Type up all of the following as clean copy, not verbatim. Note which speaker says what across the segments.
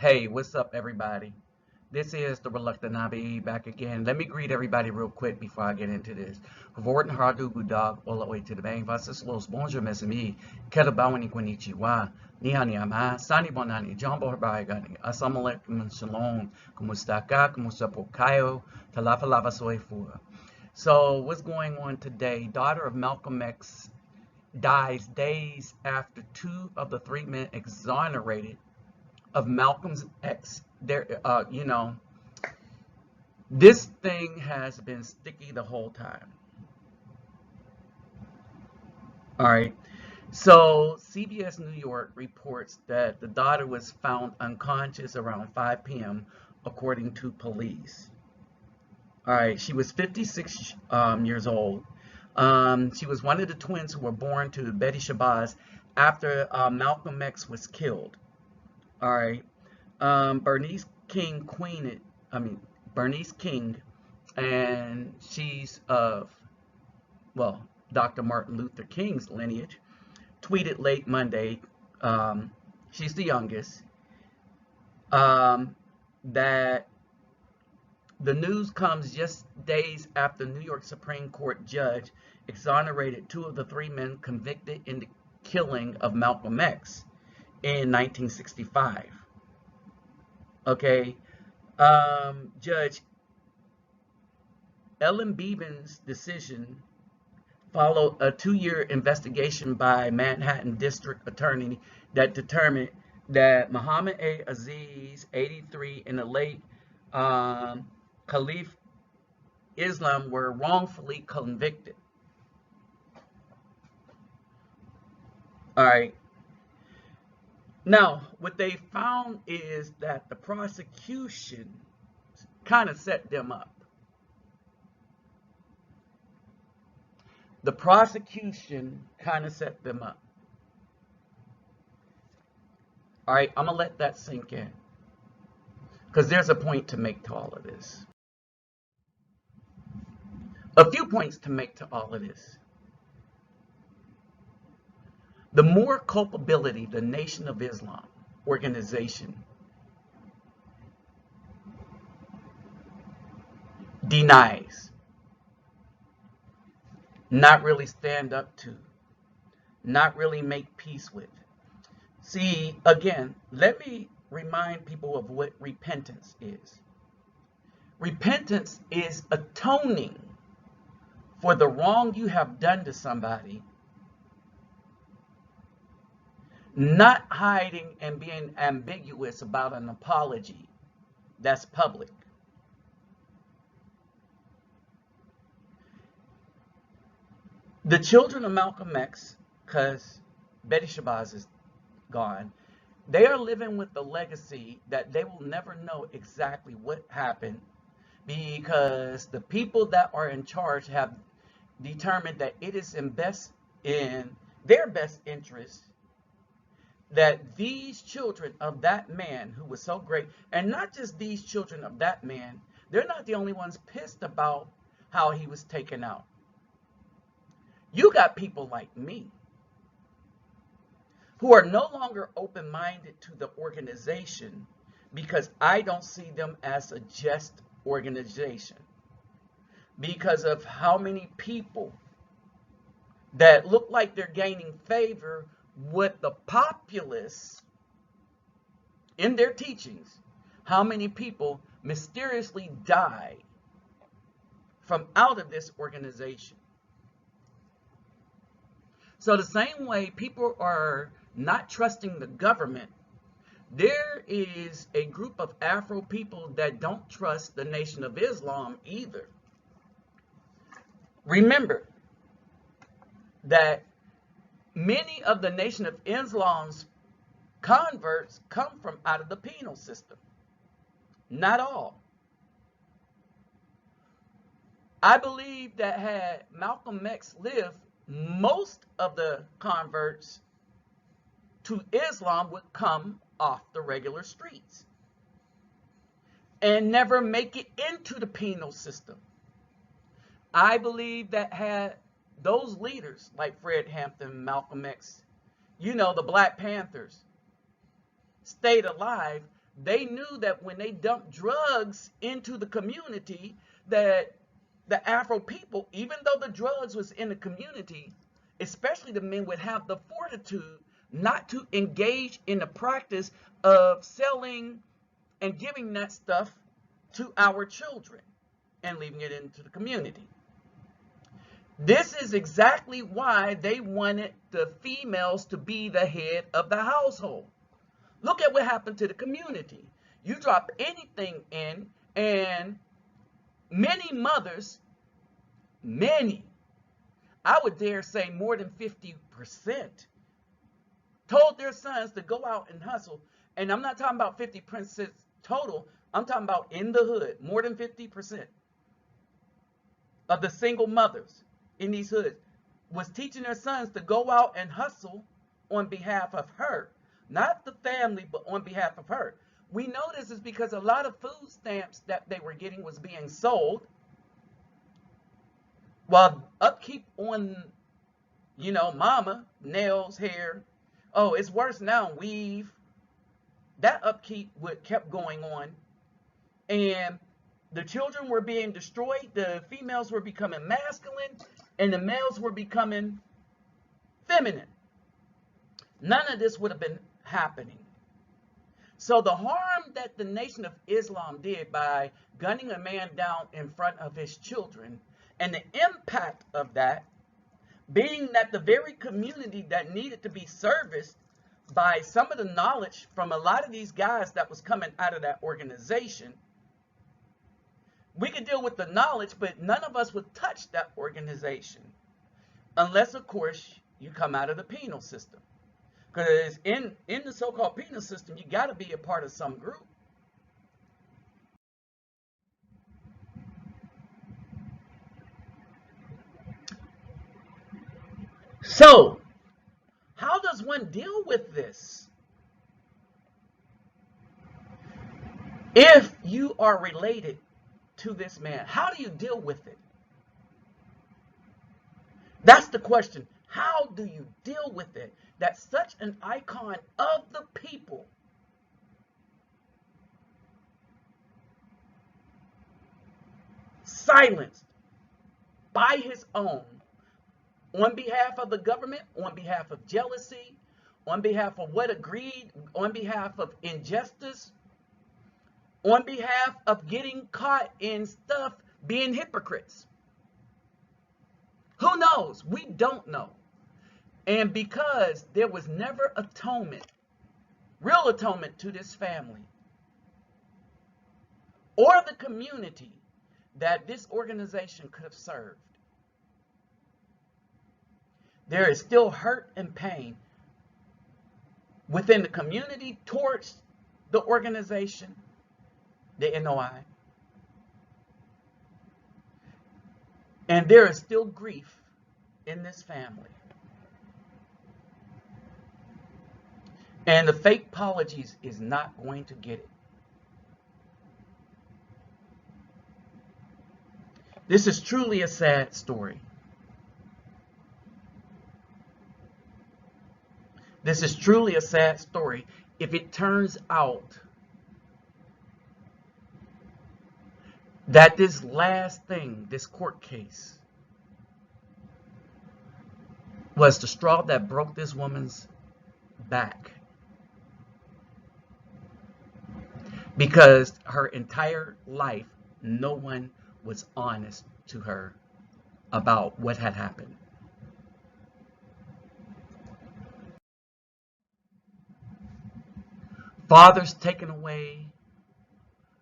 Speaker 1: Hey, what's up, everybody? This is the Reluctant Nabi back again. Let me greet everybody real quick before I get into this. Vorten Hardugu Dog, all the way to the bang. Vasas los bonjour, mes amis. Ketabawani konnichiwa. Niha niama. Sani bonani. Jumbo herbaigani. Assalamu alaikum. Shalom. Kumusta ka? Kumusta po kayo? Talapalava soy fua. So, what's going on today? Daughter of Malcolm X dies days after two of the three men exonerated of Malcolm's X. This thing has been sticky the whole time. All right. So CBS New York reports that the daughter was found unconscious around 5 p.m. according to police. All right. She was 56 years old. She was one of the twins who were born to Betty Shabazz after Malcolm X was killed. All right. Bernice King Bernice King, and she's of, Dr. Martin Luther King's lineage, tweeted late Monday, she's the youngest, that the news comes just days after New York Supreme Court judge exonerated two of the three men convicted in the killing of Malcolm X in 1965. Okay, Judge Ellen Beeben's decision followed a 2-year investigation by Manhattan District Attorney that determined that Muhammad A. Aziz, 83, and the late Khalif Islam were wrongfully convicted. All right. Now, what they found is that the prosecution kind of set them up. The prosecution kind of set them up. All right, I'm going to let that sink in, because there's a point to make to all of this. A few points to make to all of this. The more culpability the Nation of Islam organization denies, not really stand up to, not really make peace with. See, again, let me remind people of what repentance is. Repentance is atoning for the wrong you have done to somebody, not hiding and being ambiguous about an apology that's public. The children of Malcolm X, because Betty Shabazz is gone, they are living with the legacy that they will never know exactly what happened, because the people that are in charge have determined that it is in their best interest that these children of that man who was so great, and not just these children of that man, they're not the only ones pissed about how he was taken out. You got people like me who are no longer open-minded to the organization because I don't see them as a just organization, because of how many people that look like they're gaining favor with the populace in their teachings, how many people mysteriously die from out of this organization. So the same way people are not trusting the government, there is a group of Afro people that don't trust the Nation of Islam either. Remember that many of the Nation of Islam's converts come from out of the penal system. Not all. I believe that had Malcolm X lived, most of the converts to Islam would come off the regular streets and never make it into the penal system. I believe that had those leaders like Fred Hampton, Malcolm X, the Black Panthers, stayed alive, they knew that when they dumped drugs into the community, that the Afro people, even though the drugs was in the community, especially the men, would have the fortitude not to engage in the practice of selling and giving that stuff to our children and leaving it into the community. This is exactly why they wanted the females to be the head of the household. Look at what happened to the community. You drop anything in, and many mothers, many, I would dare say more than 50%, told their sons to go out and hustle. And I'm not talking about 50% total. I'm talking about in the hood, more than 50% of the single mothers in these hoods was teaching their sons to go out and hustle on behalf of her. Not the family, but on behalf of her. We know this is because a lot of food stamps that they were getting was being sold, while upkeep on, mama, nails, hair. Oh, it's worse now, weave. That upkeep kept going on. And the children were being destroyed. The females were becoming masculine, and the males were becoming feminine. None of this would have been happening. So the harm that the Nation of Islam did by gunning a man down in front of his children, and the impact of that being that the very community that needed to be serviced by some of the knowledge from a lot of these guys that was coming out of that organization, we could deal with the knowledge, but none of us would touch that organization unless, of course, you come out of the penal system. Because in the so-called penal system, you got to be a part of some group. So, how does one deal with this? If you are related to this man, how do you deal with it? That's the question. How do you deal with it? That such an icon of the people silenced by his own, on behalf of the government, on behalf of jealousy, on behalf of what agreed, on behalf of injustice, on behalf of getting caught in stuff, being hypocrites. Who knows? We don't know. And because there was never atonement, real atonement to this family or the community that this organization could have served, there is still hurt and pain within the community towards the organization, the NOI. And there is still grief in this family. And the fake apologies is not going to get it. This is truly a sad story. This is truly a sad story if it turns out that this last thing, this court case, was the straw that broke this woman's back. Because her entire life, no one was honest to her about what had happened. Fathers taken away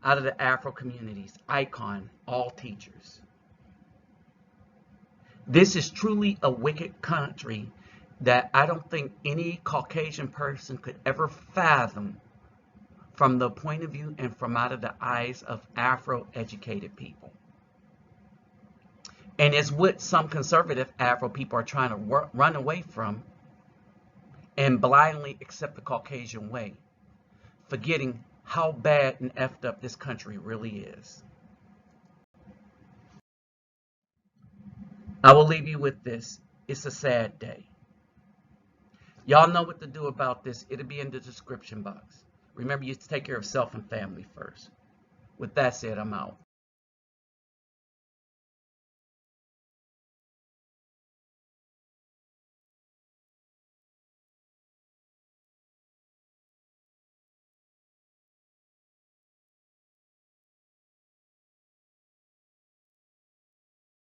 Speaker 1: out of the Afro communities, icon, all teachers. This is truly a wicked country that I don't think any Caucasian person could ever fathom from the point of view and from out of the eyes of Afro-educated people. And it's what some conservative Afro people are trying to run away from and blindly accept the Caucasian way, forgetting how bad and effed up this country really is. I will leave you with this. It's a sad day. Y'all know what to do about this. It'll be in the description box. Remember, you take care of self and family first. With that said, I'm out.